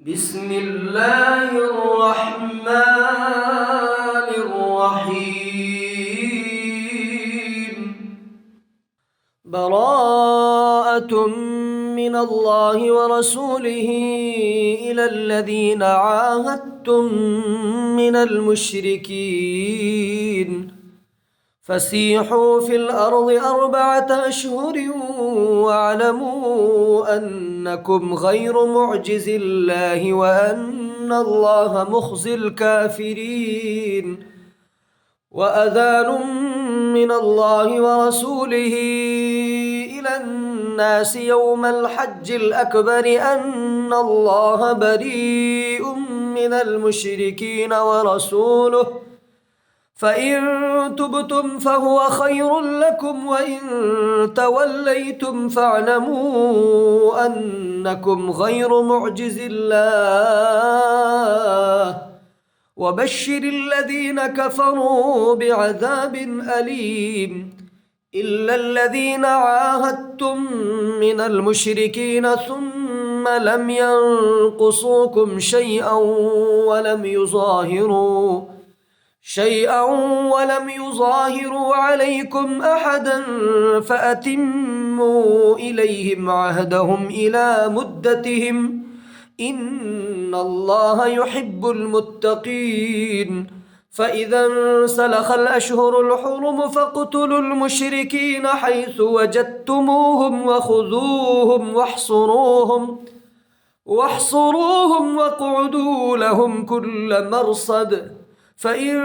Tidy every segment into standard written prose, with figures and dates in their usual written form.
بسم الله الرحمن الرحيم. براءة من الله ورسوله إلى الذين عاهدتم من المشركين فسيحوا في الأرض 4 أشهر واعلموا أنكم غير معجز الله وأن الله مخزي الكافرين. وأذان من الله ورسوله إلى الناس يوم الحج الأكبر أن الله بريء من المشركين ورسوله فإن تبتم فهو خير لكم وإن توليتم فاعلموا أنكم غير معجز الله وبشر الذين كفروا بعذاب أليم. إلا الذين عاهدتم من المشركين ثم لم ينقصوكم شيئا ولم يظاهروا عليكم أحدا فأتموا إليهم عهدهم إلى مدتهم إن الله يحب المتقين. فإذا انسلخ الأشهر الحرم فاقتلوا المشركين حيث وجدتموهم وخذوهم واحصروهم واقعدوا لهم كل مرصد. فإن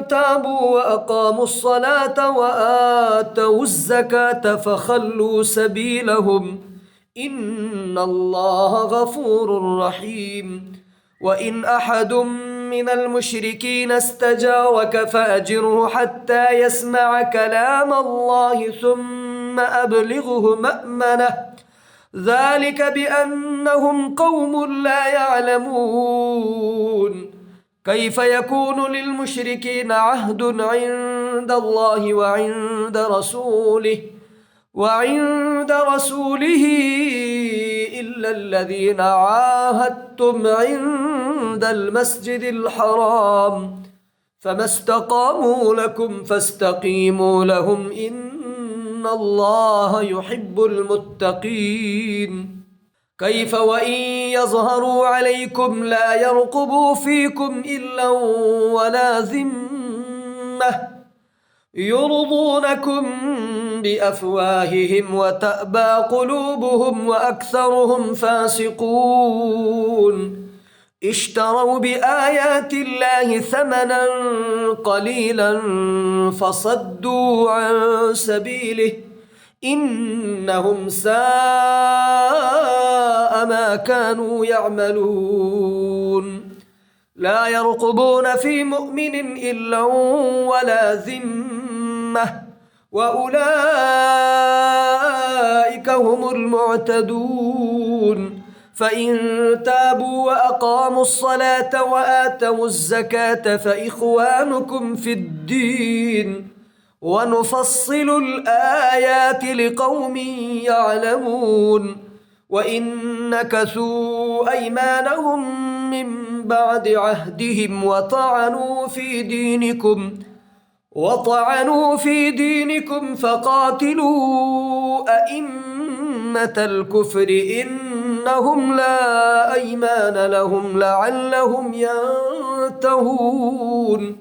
تابوا وأقاموا الصلاة وآتوا الزكاة فخلوا سبيلهم إن الله غفور رحيم. وإن أحد من المشركين استجارك فأجره حتى يسمع كلام الله ثم أبلغه مأمنه ذلك بأنهم قوم لا يعلمون. كيف يكون للمشركين عهد عند الله وعند رسوله إلا الذين عاهدتم عند المسجد الحرام فما استقاموا لكم فاستقيموا لهم إن الله يحب المتقين. كيف وإن يظهروا عليكم لا يرقبوا فيكم إلا ولا ذمة يرضونكم بأفواههم وتأبى قلوبهم وأكثرهم فاسقون. اشتروا بآيات الله ثمنا قليلا فصدوا عن سبيله إنهم ساء ما كانوا يعملون. لا يرقبون في مؤمن إلا ولا ذمة وأولئك هم المعتدون. فإن تابوا وأقاموا الصلاة وآتوا الزكاة فإخوانكم في الدين ونفصل الآيات لقوم يعلمون. وإن نكثوا أيمانهم من بعد عهدهم وطعنوا في دينكم فقاتلوا أئمة الكفر إنهم لا أيمان لهم لعلهم ينتهون.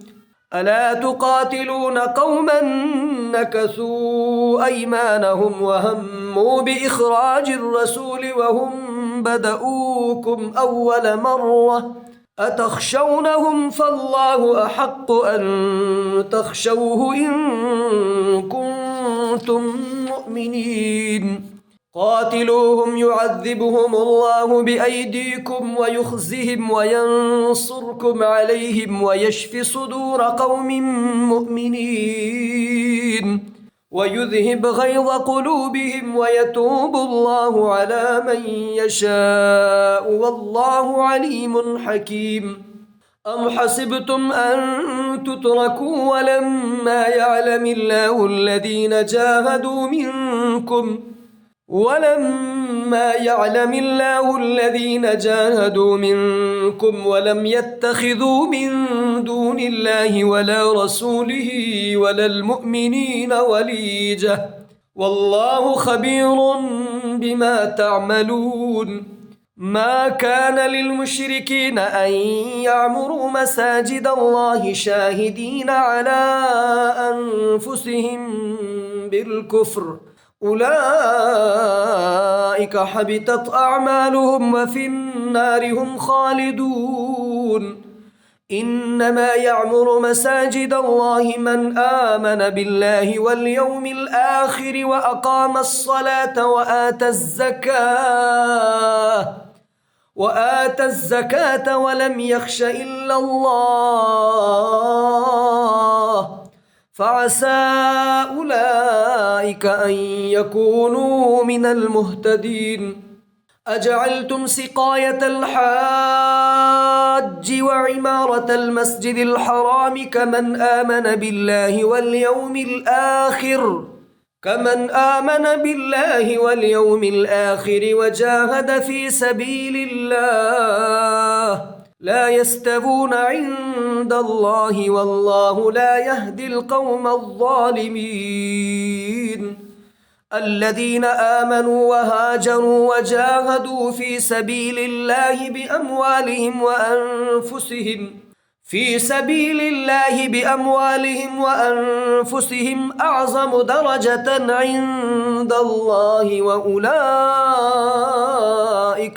ألا تقاتلون قوما نكثوا أيمانهم وهموا بإخراج الرسول وهم بدؤوكم أول مرة أتخشونهم فالله أحق أن تخشوه إن كنتم مؤمنين. قاتلوهم يعذبهم الله بأيديكم ويخزهم وينصركم عليهم ويشف صدور قوم مؤمنين ويذهب غيظ قلوبهم ويتوب الله على من يشاء والله عليم حكيم. أم حسبتم أن تتركوا ولما يعلم الله الذين جاهدوا منكم ولما يعلم الله الذين جاهدوا منكم ولم يتخذوا من دون الله ولا رسوله ولا المؤمنين وليجة والله خبير بما تعملون ما كان للمشركين أن يعمروا مساجد الله شاهدين على أنفسهم بالكفر أولئك حبطت أعمالهم وفي النار هم خالدون إنما يعمر مساجد الله من آمن بالله واليوم الآخر وأقام الصلاة وآتى الزكاة ولم يخش إلا الله فعسى أولئك أن يكونوا من المهتدين أجعلتم سقاية الحاج وعمارة المسجد الحرام كمن آمن بالله واليوم الآخر وجاهد في سبيل الله لا يستوون عند الله والله لا يهدي القوم الظالمين الذين آمنوا وهاجروا وجاهدوا في سبيل الله بأموالهم وأنفسهم أعظم درجة عند الله وأولئك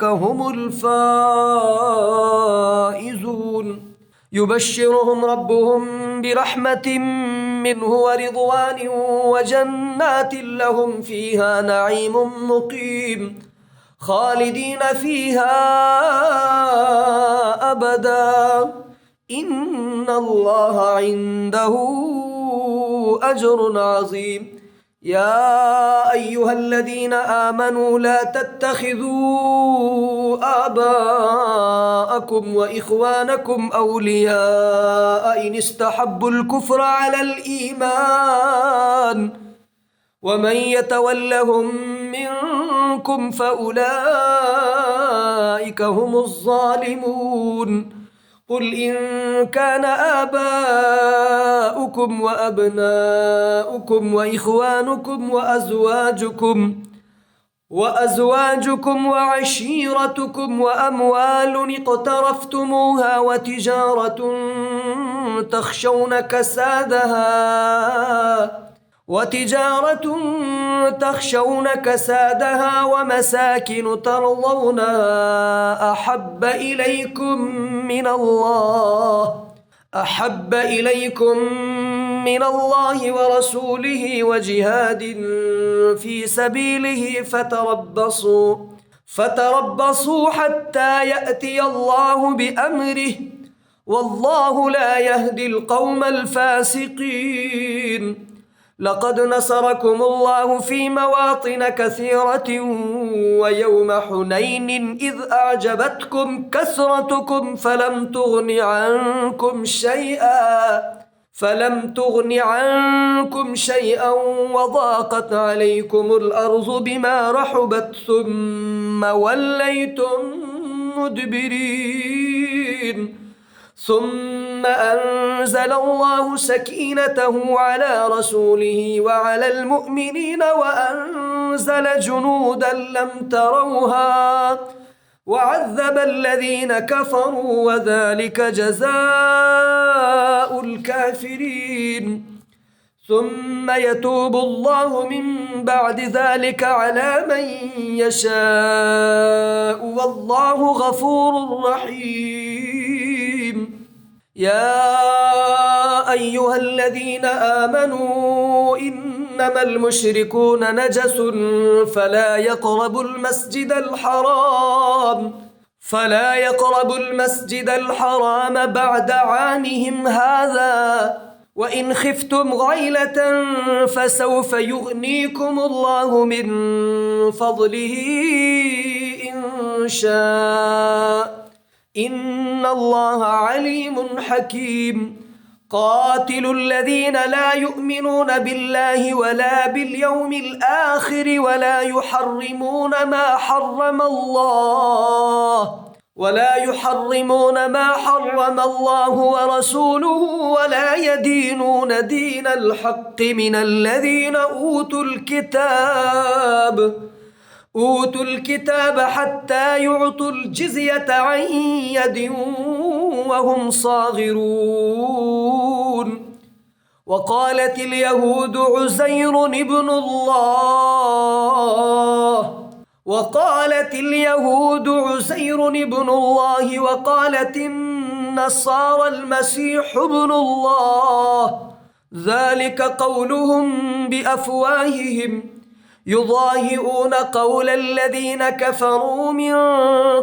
هم الفائزون يبشرهم ربهم برحمة منه ورضوان وجنات لهم فيها نعيم مقيم خالدين فيها أبدا إن الله عنده أجر عظيم يا أيها الذين آمنوا لا تتخذوا آباءكم وإخوانكم أولياء إن استحبوا الكفر على الإيمان ومن يتولهم منكم فأولئك هم الظالمون قل إن كان آباؤكم وأبناؤكم وإخوانكم وأزواجكم وعشيرتكم وأموال اقترفتموها وتجارة تخشون كسادها ومساكن ترضونها أحب إليكم من الله ورسوله وجهاد في سبيله فتربصوا حتى يأتي الله بأمره والله لا يهدي القوم الفاسقين لقد نصركم الله في مواطن كثيرة ويوم حنين إذ أعجبتكم كثرتكم فلم تغن عنكم شيئا وضاقت عليكم الأرض بما رحبت ثم وليتم مدبرين ثم أنزل الله سكينته على رسوله وعلى المؤمنين وأنزل جنودا لم تروها وعذب الذين كفروا وذلك جزاء الكافرين ثم يتوب الله من بعد ذلك على من يشاء والله غفور رحيم يا أيها الذين آمنوا إنما المشركون نجس فلا يقربوا المسجد الحرام بعد عامهم هذا وإن خفتم غيلة فسوف يغنيكم الله من فضله إن شاء إن الله عليم حكيم قاتلوا الذين لا يؤمنون بالله ولا باليوم الآخر ولا يحرمون ما حرم الله ورسوله ولا يدينون دين الحق من الذين أوتوا الكتاب حتى يعطوا الجزية عن يد وهم صاغرون. وقالت اليهود عزير ابن الله وقالت النصارى المسيح ابن الله، ذلك قولهم بأفواههم يضاهئون قول الذين كفروا من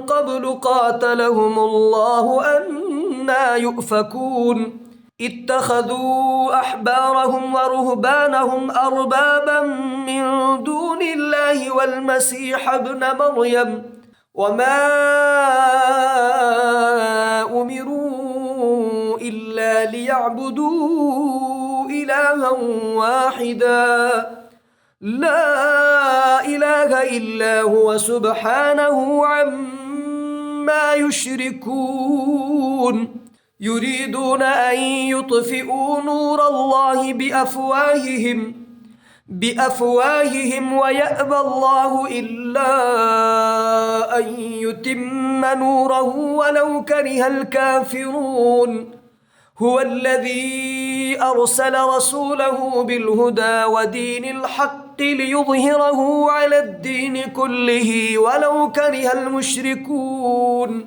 قبل قاتلهم الله أنى يؤفكون. اتخذوا أحبارهم ورهبانهم أربابا من دون الله والمسيح ابن مريم وما أمروا إلا ليعبدوا إلها واحدا لا إله إلا هو سبحانه عما يشركون. يريدون أن يطفئوا نور الله بأفواههم ويأبى الله إلا أن يتم نوره ولو كره الكافرون. هو الذي أرسل رسوله بالهدى ودين الحق ليظهره على الدين كله ولو كره المشركون.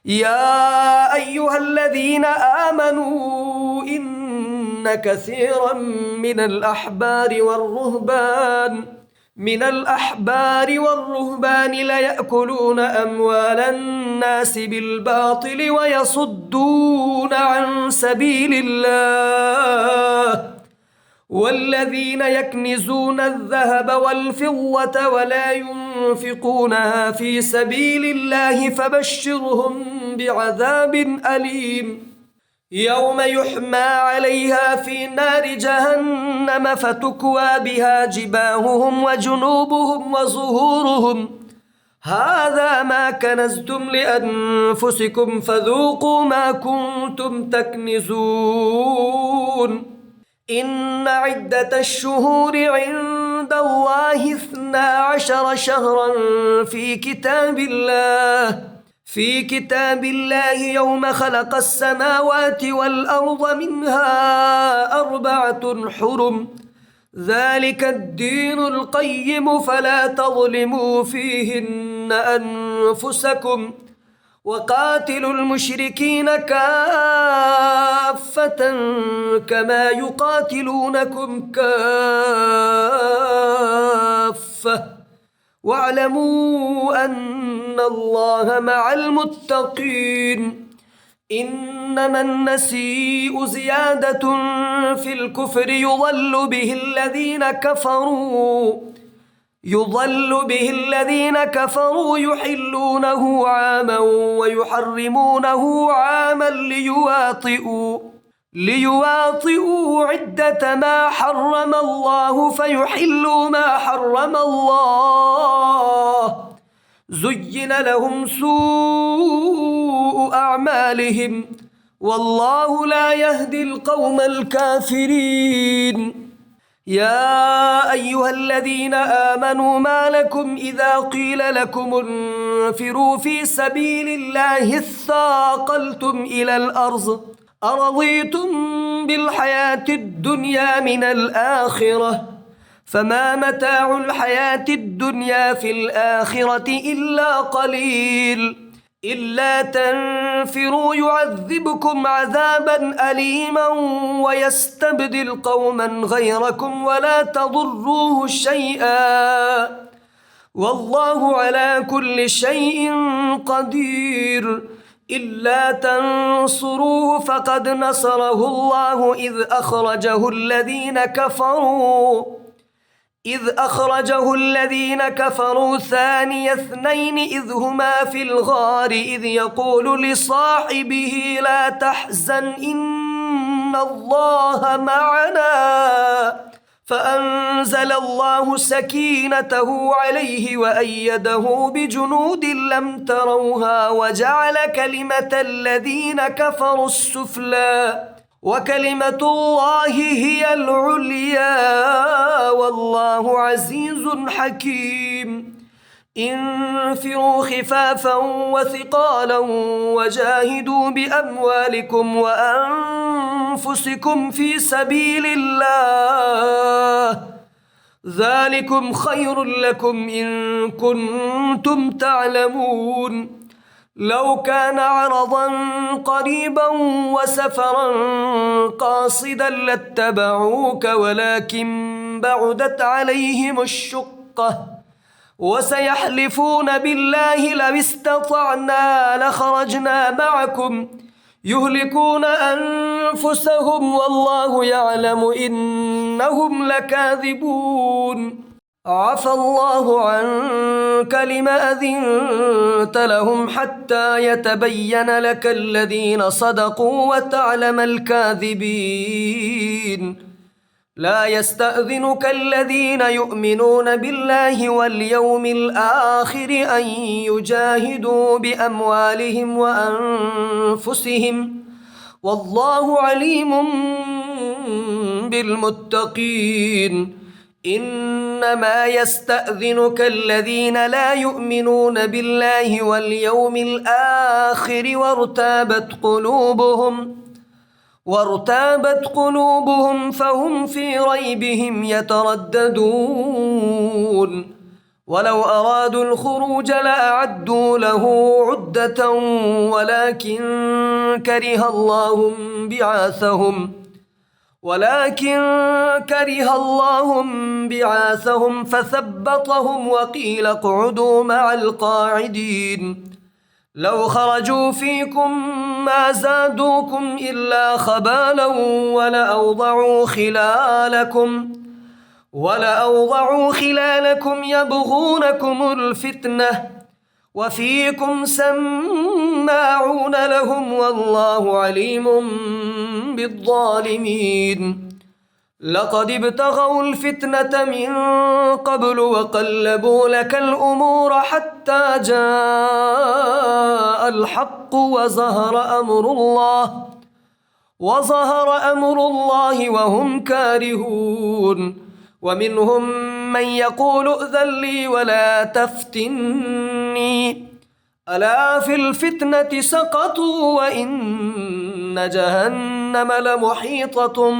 يا أيها الذين آمنوا إن كثيرا من الأحبار والرهبان ليأكلون أموال الناس بالباطل ويصدون عن سبيل الله. والذين يكنزون الذهب والفضة ولا ينفقونها في سبيل الله فبشرهم بعذاب أليم. يوم يحمى عليها في نار جهنم فتكوى بها جباههم وجنوبهم وظهورهم هذا ما كنزتم لأنفسكم فذوقوا ما كنتم تكنزون. إن عدة الشهور عند الله 12 شهرا في كتاب الله يوم خلق السماوات والأرض منها 4 حرم ذلك الدين القيم فلا تظلموا فيهن أنفسكم وقاتلوا المشركين كافة كما يقاتلونكم كافة واعلموا أن الله مع المتقين. إنما النسيء زيادة في الكفر يضل به الذين كفروا يحلونه عاما ويحرمونه عاما ليواطئوا عدة ما حرم الله فيحلوا ما حرم الله. زين لهم سوء أعمالهم والله لا يهدي القوم الكافرين. يا أيها الذين آمنوا ما لكم إذا قيل لكم انفروا في سبيل الله اثاقلتم إلى الأرض أرضيتم بالحياة الدنيا من الآخرة فما متاع الحياة الدنيا في الآخرة إلا قليل. إلا تنفروا يعذبكم عذابا أليما ويستبدل قوما غيركم ولا تضروه شيئا والله على كل شيء قدير. إلا تنصروه فقد نصره الله إذ أخرجه الذين كفروا ثاني اثنين إذ هما في الغار إذ يقول لصاحبه لا تحزن إن إن الله معنا فأنزل الله سكينته عليه وأيده بجنود لم تروها وجعل كلمة الذين كفروا السفلى وكلمة الله هي العليا والله عزيز حكيم انفروا خفافا وثقالا وجاهدوا بأموالكم وأنفسكم في سبيل الله ذلكم خير لكم إن كنتم تعلمون لو كان عرضا قريبا وسفرا قاصدا لاتبعوك ولكن بعدت عليهم الشقة وسيحلفون بالله لو استطعنا لخرجنا معكم يهلكون أنفسهم والله يعلم إنهم لكاذبون عفى الله عنك لما أذنت لهم حتى يتبين لك الذين صدقوا وتعلم الكاذبين لا يستأذنك الذين يؤمنون بالله واليوم الآخر أن يجاهدوا بأموالهم وأنفسهم والله عليم بالمتقين إنما يستأذنك الذين لا يؤمنون بالله واليوم الآخر وارتابت قلوبهم فهم في ريبهم يترددون ولو أرادوا الخروج لأعدوا له عدة ولكن كره الله بعاثهم فثبطهم وقيل اقعدوا مع القاعدين لو خرجوا فيكم ما زادوكم إلا خبالا ولأوضعوا خلالكم يبغونكم الفتنة وفيكم سماعون لهم والله عليم بالظالمين لقد ابتغوا الفتنة من قبل وقلبوا لك الأمور حتى جاء الحق وظهر أمر الله وهم كارهون ومنهم من يقول ائذن لي ولا تفتني ألا في الفتنة سقطوا وإن جهنم لمحيطة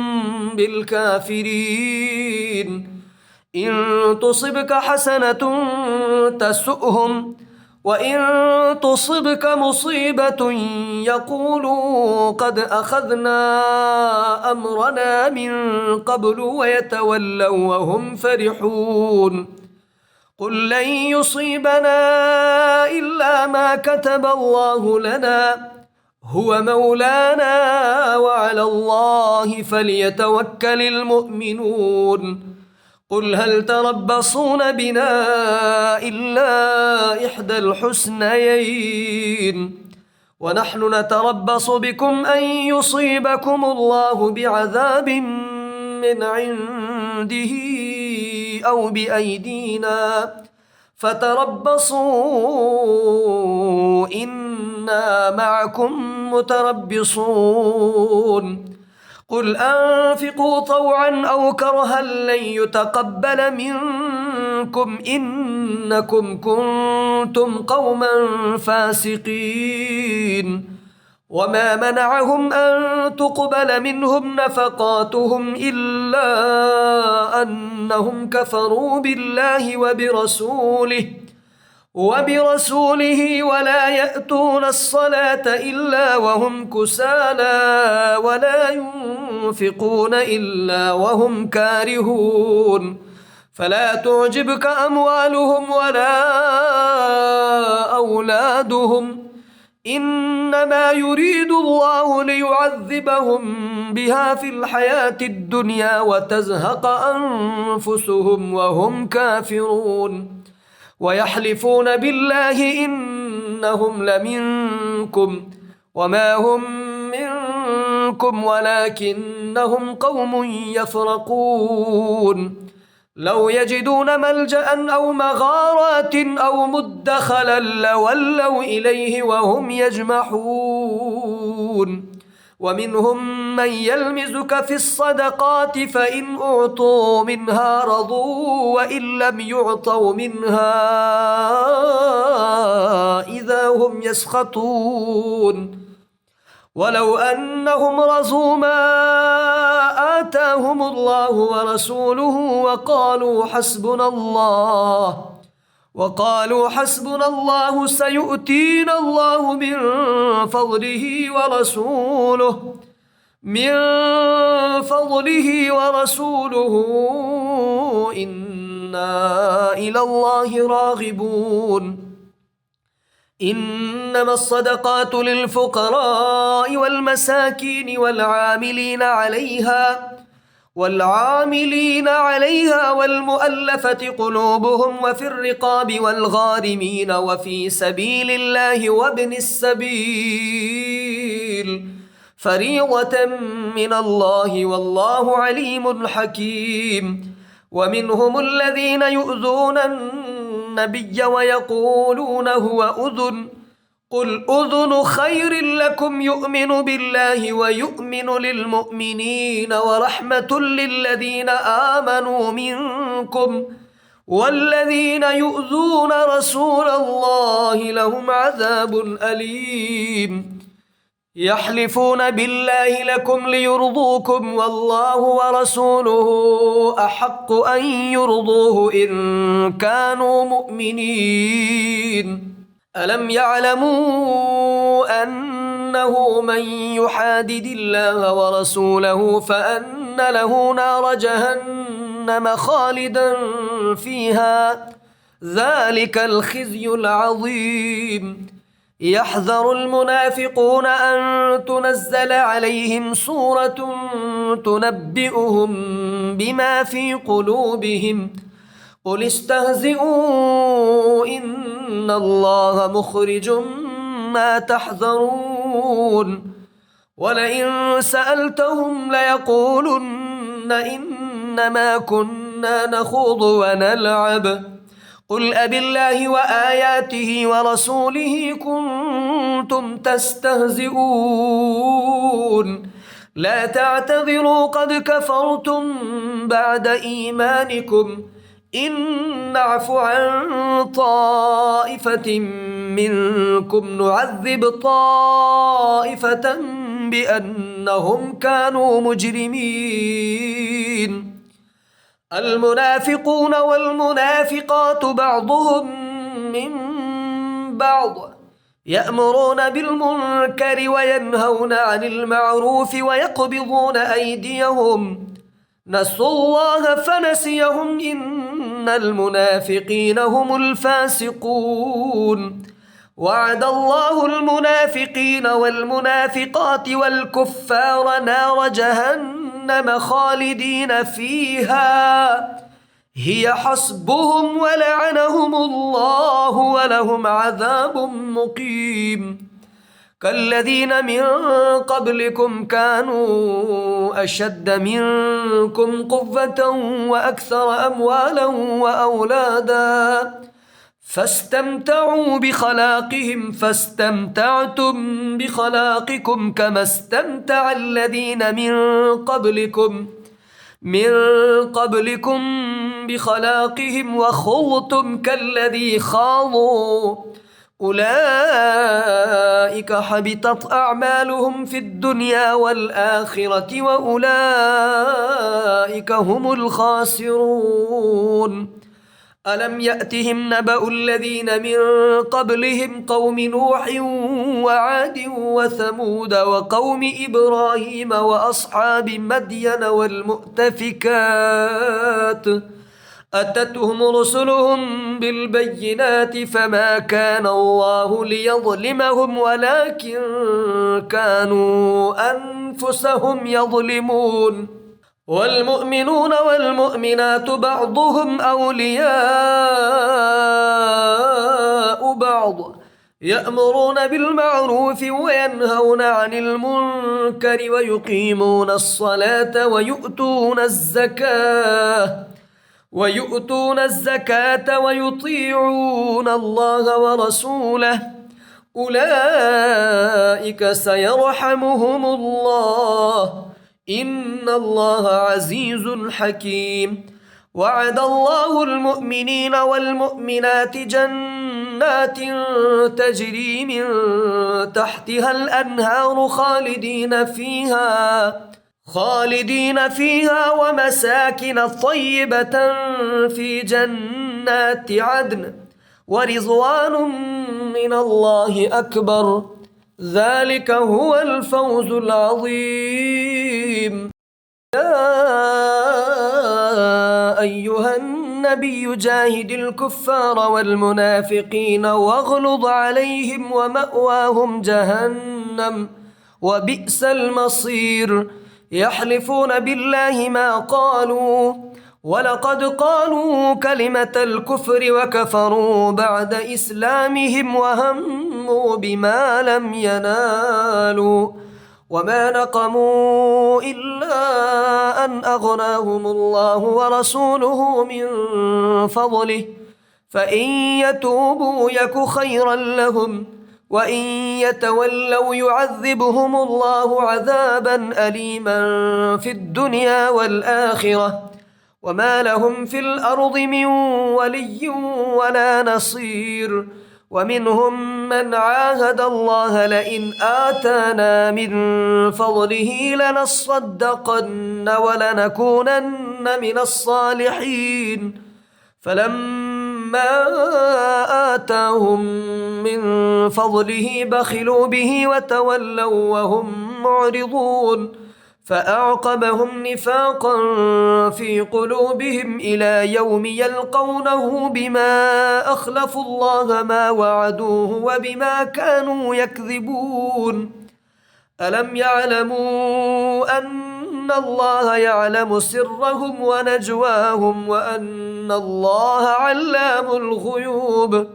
بالكافرين إن تصبك حسنة تسؤهم وإن تصبك مصيبة يقولوا قد أخذنا أمرنا من قبل ويتولوا وهم فرحون قل لن يصيبنا إلا ما كتب الله لنا هو مولانا وعلى الله فليتوكل المؤمنون قل هل تربصون بنا إلا إحدى الحسنيين ونحن نتربص بكم أن يصيبكم الله بعذاب من عنده أو بأيدينا فتربصوا إنا معكم متربصون قل أنفقوا طوعا أو كرها لن يتقبل منكم إنكم كنتم قوما فاسقين وما منعهم أن تقبل منهم نفقاتهم إلا أنهم كفروا بالله وبرسوله ولا يأتون الصلاة إلا وهم كسالى ولا ينفقون إلا وهم كارهون فلا تعجبك أموالهم ولا أولادهم إنما يريد الله ليعذبهم بها في الحياة الدنيا وتزهق أنفسهم وهم كافرون ويحلفون بالله إنهم لمنكم وما هم منكم ولكنهم قوم يفرقون لو يجدون ملجأ أو مغارات أو مدخلا لولوا إليه وهم يجمحون ومنهم من يلمزك في الصدقات فإن أعطوا منها رضوا وإن لم يعطوا منها إذا هم يسخطون ولو أنهم رضوا ما آتاهم الله ورسوله وقالوا حسبنا الله سيؤتينا الله من فضله ورسوله إنا إلى الله راغبون إنما الصدقات للفقراء والمساكين والعاملين عليها والمؤلفة قلوبهم وفي الرقاب والغارمين وفي سبيل الله وابن السبيل فريضة من الله والله عليم حكيم ومنهم الذين يؤذون النبي ويقولون هو أذن قل أذن خير لكم يؤمن بالله ويؤمن للمؤمنين ورحمة للذين آمنوا منكم والذين يؤذون رسول الله لهم عذاب أليم يحلفون بالله لكم ليرضوكم والله ورسوله أحق أن يرضوه إن كانوا مؤمنين ألم يعلموا أنه من يحادد الله ورسوله فأن له نار جهنم خالدا فيها ذلك الخزي العظيم يحذر المنافقون أن تنزل عليهم سورة تنبئهم بما في قلوبهم قل استهزئوا إن الله مخرج ما تحذرون ولئن سألتهم ليقولن إنما كنا نخوض ونلعب قل أبالله وآياته ورسوله كنتم تستهزئون لا تعتذروا قد كفرتم بعد إيمانكم إن نعف عن طائفة منكم نعذب طائفة بأنهم كانوا مجرمين المنافقون والمنافقات بعضهم من بعض يأمرون بالمنكر وينهون عن المعروف ويقبضون أيديهم نسوا الله فنسيهم إن المنافقين هم الفاسقون وعد الله المنافقين والمنافقات والكفار نار جهنم خالدين فيها هي حسبهم ولعنهم الله ولهم عذاب مقيم كالذين من قبلكم كانوا أشد منكم قوة وأكثر أموالا وأولادا فاستمتعوا بخلاقهم فاستمتعتم بخلاقكم كما استمتع الذين من قبلكم بخلاقهم وخضتم كالذي خاضوا أولئك حبطت أعمالهم في الدنيا والآخرة وأولئك هم الخاسرون ألم يأتهم نبأ الذين من قبلهم قوم نوح وعاد وثمود وقوم إبراهيم وأصحاب مدين والمؤتفكات أتتهم رسلهم بالبينات فما كان الله ليظلمهم ولكن كانوا أنفسهم يظلمون والمؤمنون والمؤمنات بعضهم أولياء بعض يأمرون بالمعروف وينهون عن المنكر ويقيمون الصلاة ويؤتون الزكاة ويطيعون الله ورسوله أولئك سيرحمهم الله إن الله عزيز حكيم. وعد الله المؤمنين والمؤمنات جنات تجري من تحتها الأنهار خالدين فيها ومساكن طيبة في جنات عدن ورضوان من الله أكبر ذلك هو الفوز العظيم. يا أيها النبي جاهد الكفار والمنافقين واغلظ عليهم ومأواهم جهنم وبئس المصير. يحلفون بالله ما قالوا ولقد قالوا كلمة الكفر وكفروا بعد إسلامهم وهموا بما لم ينالوا وما نقموا إلا أن أغناهم الله ورسوله من فضله فإن يتوبوا يك خيرا لهم وإن يتولوا يعذبهم الله عذابا أليما في الدنيا والآخرة وما لهم في الأرض من ولي ولا نصير. ومنهم من عاهد الله لئن آتانا من فضله لنصدقن ولنكونن من الصالحين فلما آتاهم من فضله بخلوا به وتولوا وهم معرضون فأعقبهم نفاقا في قلوبهم إلى يوم يلقونه بما أخلفوا الله ما وعدوه وبما كانوا يكذبون. ألم يعلموا أن الله يعلم سرهم ونجواهم وأن الله علام الغيوب.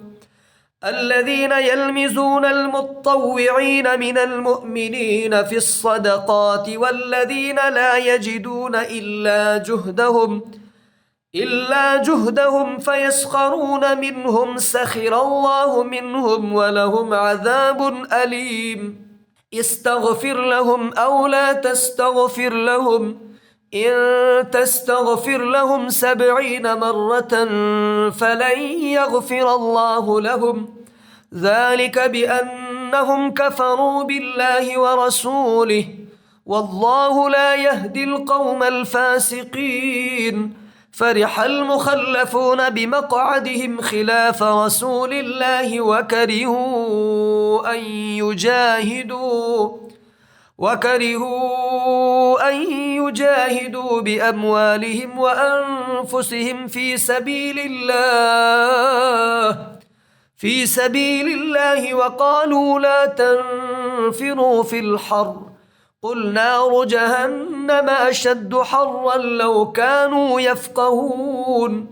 الذين يلمزون المتطوعين من المؤمنين في الصدقات والذين لا يجدون إلا جهدهم فيسخرون منهم سخر الله منهم ولهم عذاب أليم. استغفر لهم أو لا تستغفر لهم إن تستغفر لهم 70 مرة فلن يغفر الله لهم ذلك بأنهم كفروا بالله ورسوله والله لا يهدي القوم الفاسقين. فرح المخلفون بمقعدهم خلاف رسول الله وكرهوا أن يجاهدوا بأموالهم وأنفسهم في سبيل الله وقالوا لا تنفروا في الحر قل نار جهنم أشد حرا لو كانوا يفقهون.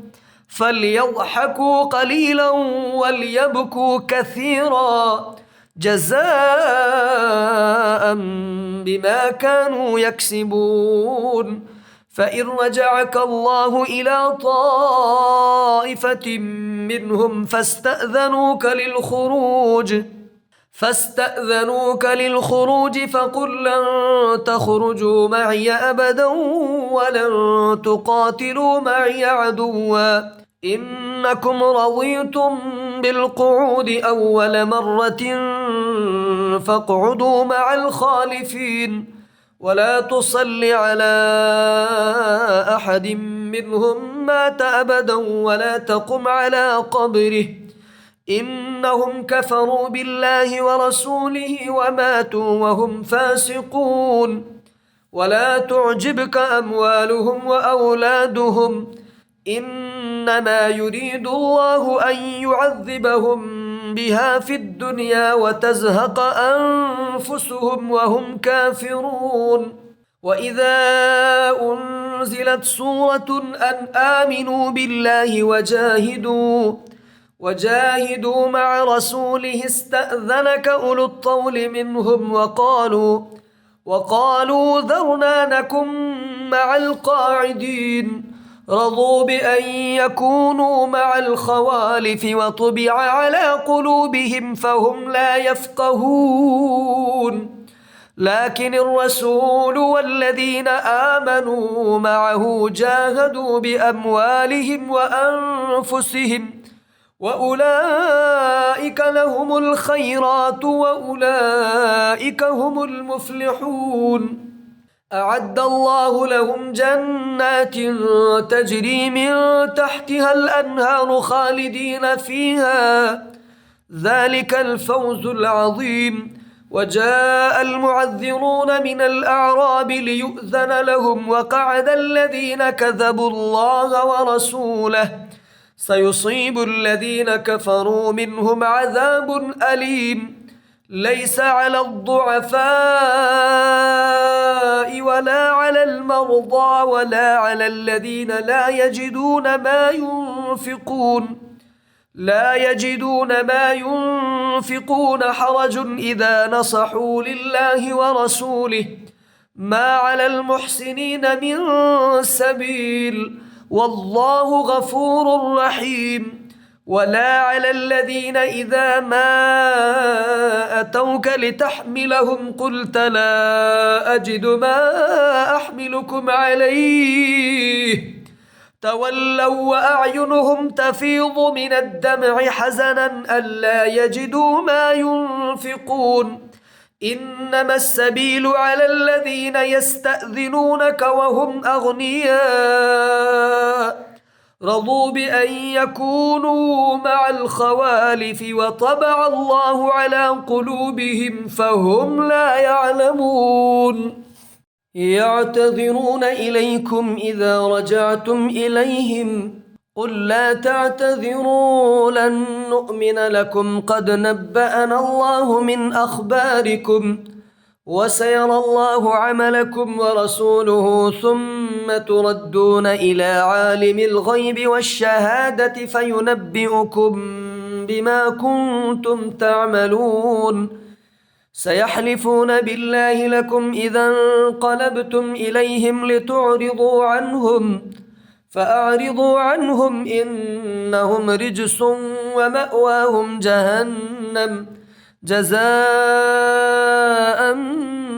فليضحكوا قليلا وليبكوا كثيرا جزاء بما كانوا يكسبون. فإن رجعك الله إلى طائفة منهم فاستأذنوك للخروج فقل لن تخرجوا معي أبدا ولن تقاتلوا معي عدوا إنكم رضيتم بالقعود أول مرة فاقعدوا مع الخالفين ولا تصل على أحد منهم مات أبدا ولا تقم على قبره إنهم كفروا بالله ورسوله وماتوا وهم فاسقون. ولا تعجبك أموالهم وأولادهم إنما يريد الله أن يعذبهم بها في الدنيا وتزهق أنفسهم وهم كافرون. وإذا أنزلت سورة أن آمنوا بالله وجاهدوا مع رسوله استأذنك أولو الطول منهم وقالوا ذرنا نكن مع القاعدين رضوا بأن يكونوا مع الخوالف وطبع على قلوبهم فهم لا يفقهون لكن الرسول والذين آمنوا معه جاهدوا بأموالهم وأنفسهم وأولئك لهم الخيرات وأولئك هم المفلحون أعد الله لهم جنات تجري من تحتها الأنهار خالدين فيها ذلك الفوز العظيم وجاء المعذرون من الأعراب ليؤذن لهم وقعد الذين كذبوا الله ورسوله سيصيب الذين كفروا منهم عذاب أليم ليس على الضعفاء ولا على المرضى ولا على الذين لا يجدون ما ينفقون حرج إذا نصحوا لله ورسوله ما على المحسنين من سبيل والله غفور رحيم ولا على الذين إذا ما أتوك لتحملهم قلت لا أجد ما أحملكم عليه تولوا وأعينهم تفيض من الدمع حزنا ألا يجدوا ما ينفقون إنما السبيل على الذين يستأذنونك وهم أغنياء رضوا بأن يكونوا مع الخوالف وطبع الله على قلوبهم فهم لا يعلمون يعتذرون إليكم إذا رجعتم إليهم قل لا تعتذروا لن نؤمن لكم قد نبأنا الله من أخباركم وسيرى الله عملكم ورسوله ثم تردون إلى عالم الغيب والشهادة فينبئكم بما كنتم تعملون سيحلفون بالله لكم إذا انقلبتم إليهم لتعرضوا عنهم فأعرضوا عنهم إنهم رجس ومأواهم جهنم جزاء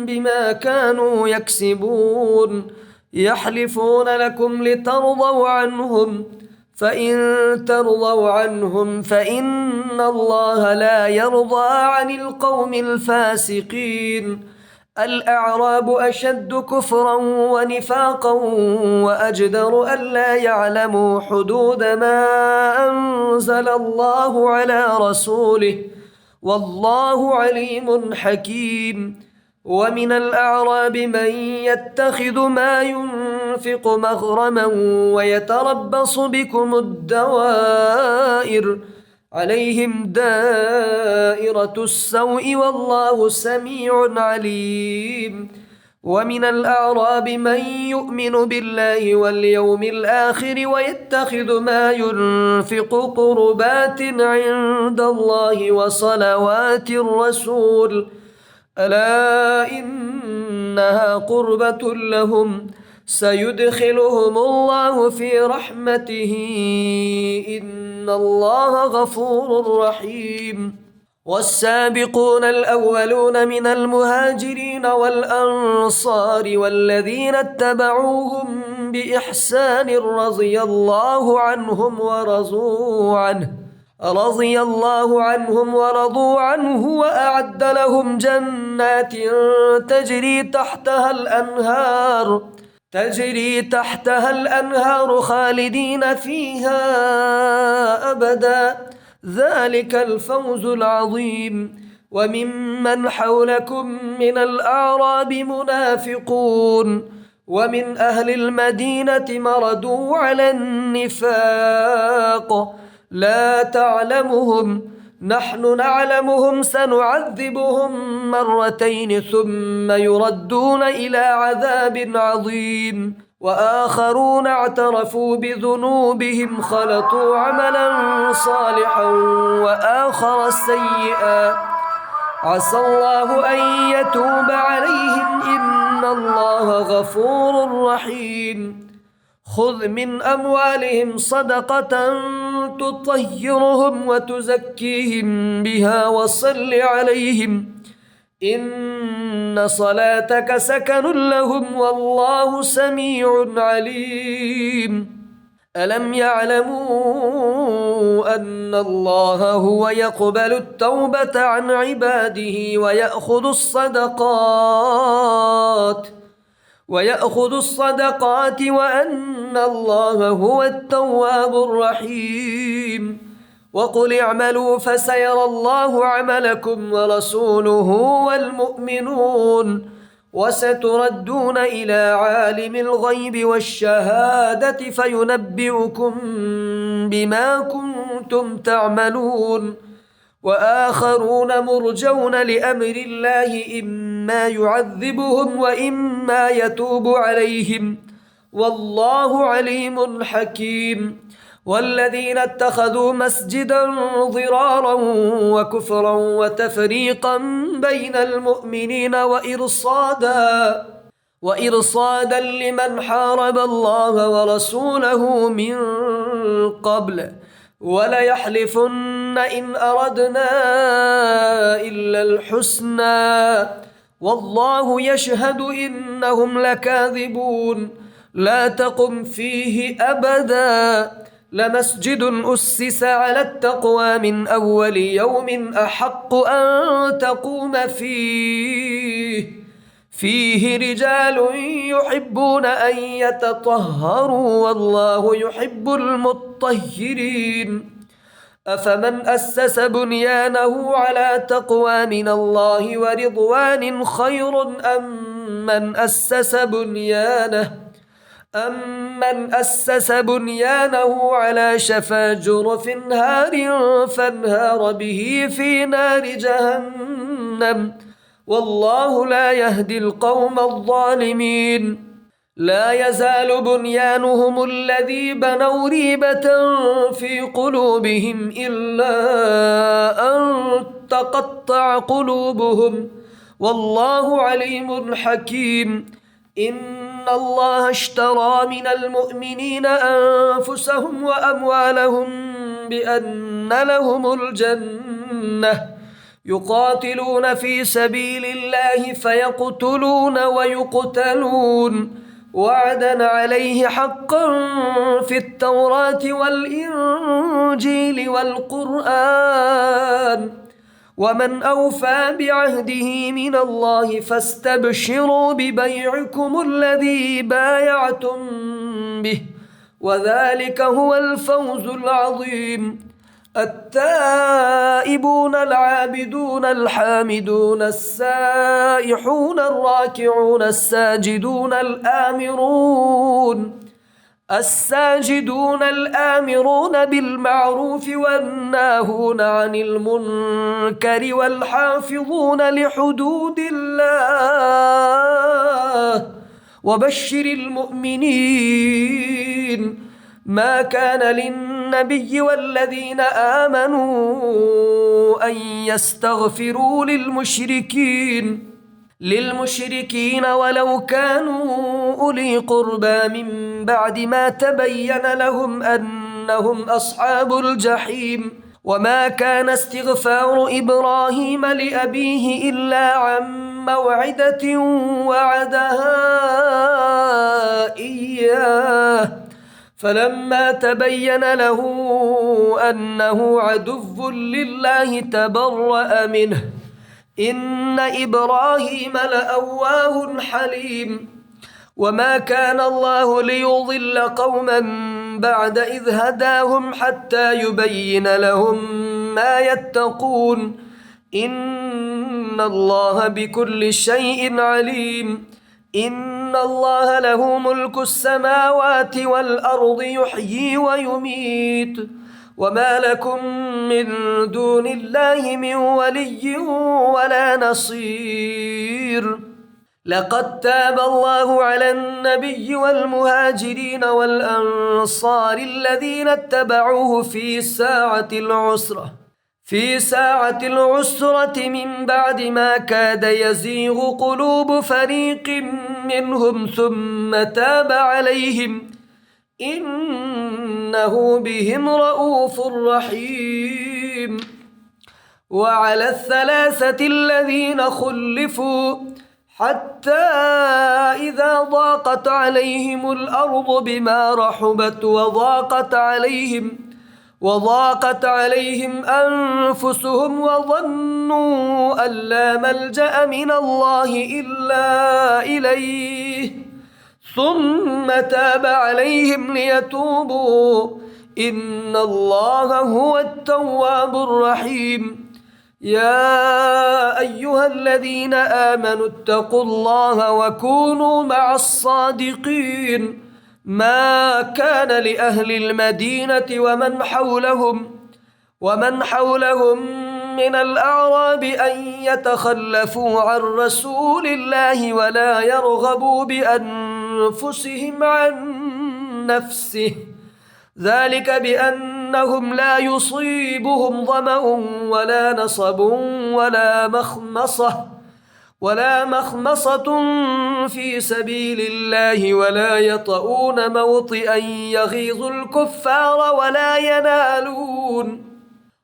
بما كانوا يكسبون يحلفون لكم لترضوا عنهم فإن ترضوا عنهم فإن الله لا يرضى عن القوم الفاسقين الأعراب أشد كفرا ونفاقا وأجدر ألا يعلموا حدود ما أنزل الله على رسوله والله عليم حكيم ومن الأعراب من يتخذ ما ينفق مغرما ويتربص بكم الدوائر عليهم دائرة السوء والله سميع عليم ومن الأعراب من يؤمن بالله واليوم الآخر ويتخذ ما ينفق قربات عند الله وصلوات الرسول ألا إنها قربة لهم سيدخلهم الله في رحمته إن الله غفور رحيم والسابقون الأولون من المهاجرين والأنصار والذين اتبعوهم بإحسان رضي الله عنهم ورضوا عنه وأعد لهم جنات تجري تحتها الأنهار خالدين فيها أبدا ذلك الفوز العظيم وممن حولكم من الأعراب منافقون ومن أهل المدينة مردوا على النفاق لا تعلمهم نحن نعلمهم سنعذبهم مرتين ثم يردون إلى عذاب عظيم وآخرون اعترفوا بذنوبهم خلطوا عملا صالحا وآخر سيئا عسى الله أن يتوب عليهم إن الله غفور رحيم خذ من أموالهم صدقة تطهرهم وتزكيهم بها وصل عليهم إن صلاتك سكن لهم والله سميع عليم ألم يعلموا أن الله هو يقبل التوبة عن عباده ويأخذ الصدقات وأن الله هو التواب الرحيم وقل اعملوا فسيرى الله عملكم ورسوله والمؤمنون وستردون إلى عالم الغيب والشهادة فينبئكم بما كنتم تعملون وآخرون مرجون لأمر الله إما يعذبهم وإما يتوب عليهم والله عليم حكيم والذين اتخذوا مسجدا ضرارا وكفرا وتفريقا بين المؤمنين وإرصادا لمن حارب الله ورسوله من قبل وليحلفن إن أردنا إلا الحسنى والله يشهد إنهم لكاذبون لا تقم فيه أبدا لمسجد أسس على التقوى من أول يوم أحق أن تقوم فيه رجال يحبون أن يتطهروا والله يحب المطهرين أفمن أسس بنيانه على تقوى من الله ورضوان خير أمن أسس بنيانه على شفا جرف هار فانهار به في نار جهنم والله لا يهدي القوم الظالمين لا يزال بنيانهم الذي بنوا ريبة في قلوبهم إلا أن تقطع قلوبهم والله عليم حكيم إن الله اشترى من المؤمنين أنفسهم وأموالهم بأن لهم الجنة يقاتلون في سبيل الله فيقتلون ويقتلون وعدا عليه حقا في التوراة والإنجيل والقرآن ومن أوفى بعهده من الله فاستبشروا ببيعكم الذي بايعتم به وذلك هو الفوز العظيم التائبون العابدون الحامدون السائحون الراكعون الساجدون الآمرون بالمعروف والناهون عن المنكر والحافظون لحدود الله وبشر المؤمنين ما كان للنبي والذين آمنوا أن يستغفروا للمشركين ولو كانوا أولي قربى من بعد ما تبين لهم أنهم أصحاب الجحيم وما كان استغفار إبراهيم لأبيه إلا عن موعدة وعدها إياه فلما تبين له أنه عدو لله تبرأ منه إن إبراهيم لأواه حليم وما كان الله ليضل قوما بعد إذ هداهم حتى يبين لهم ما يتقون إن الله بكل شيء عليم إن الله له ملك السماوات والأرض يحيي ويميت وما لكم من دون الله من ولي ولا نصير لقد تاب الله على النبي والمهاجرين والأنصار الذين اتبعوه في ساعة العسرة من بعد ما كاد يزيغ قلوب فريق منهم ثم تاب عليهم إنه بهم رؤوف رحيم. وعلى الثلاثة الذين خلفوا حتى إذا ضاقت عليهم الأرض بما رحبت وضاقت عليهم أنفسهم وظنوا أن لا ملجأ من الله إلا إليه ثم تاب عليهم ليتوبوا إن الله هو التواب الرحيم. يا أيها الذين آمنوا اتقوا الله وكونوا مع الصادقين. ما كان لأهل المدينة ومن حولهم من الأعراب أن يتخلفوا عن رسول الله ولا يرغبوا بأنفسهم عن نفسه ذلك بأنهم لا يصيبهم ظمأ ولا نصب ولا مخمصة في سبيل الله ولا يطؤون موطئا يغيظ الكفار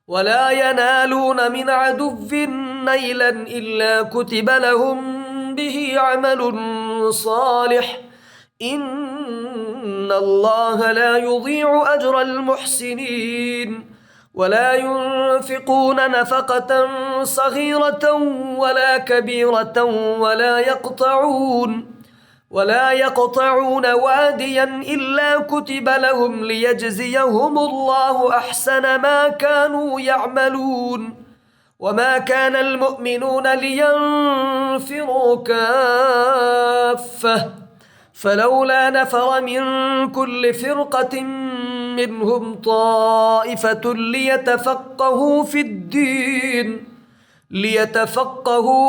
ولا ينالون من عدو نيلا إلا كتب لهم به عمل صالح إن الله لا يضيع أجر المحسنين. ولا ينفقون نفقة صغيرة ولا كبيرة ولا يقطعون واديا إلا كتب لهم ليجزيهم الله أحسن ما كانوا يعملون. وما كان المؤمنون لينفروا كافة فلولا نفر من كل فرقة منهم طائفة ليتفقهوا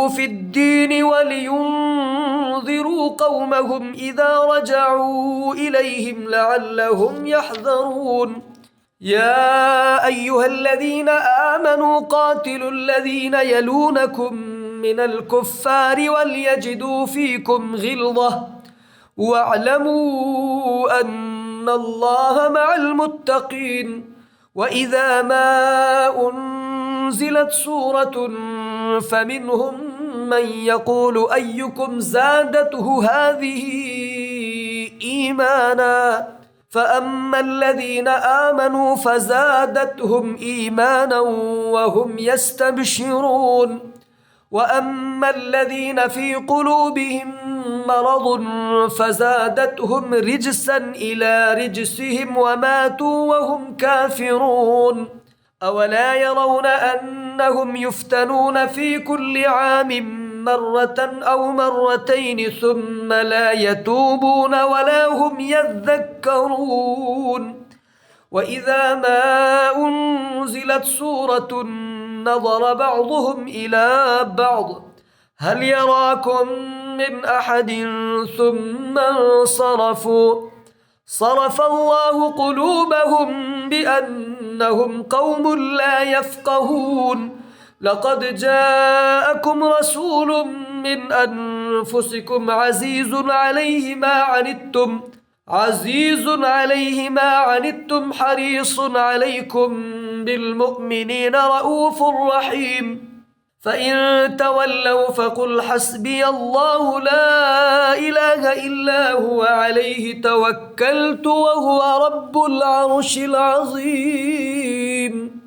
في الدين ولينذروا قومهم إذا رجعوا إليهم لعلهم يحذرون. يا أيها الذين آمنوا قاتلوا الذين يلونكم من الكفار وليجدوا فيكم غلظة واعلموا أن الله مع المتقين. وإذا ما أنزلت سورة فمنهم من يقول أيكم زادته هذه إيمانا فأما الذين آمنوا فزادتهم إيمانا وهم يستبشرون. وأما الذين في قلوبهم مرض فزادتهم رجسا إلى رجسهم وماتوا وهم كافرون. أولا يرون أنهم يفتنون في كل عام مرة أو مرتين ثم لا يتوبون ولا هم يذكرون. وإذا ما أنزلت سورة نظر بعضهم إلى بعض هل يراكم من أحد ثم انصرفوا صرف الله قلوبهم بأنهم قوم لا يفقهون. لقد جاءكم رسول من أنفسكم عزيز عليه ما عنتم حريص عليكم بالمؤمنين رؤوف رحيم. فإن تولوا فقل حسبي الله لا إله إلا هو عليه توكلت وهو رب العرش العظيم.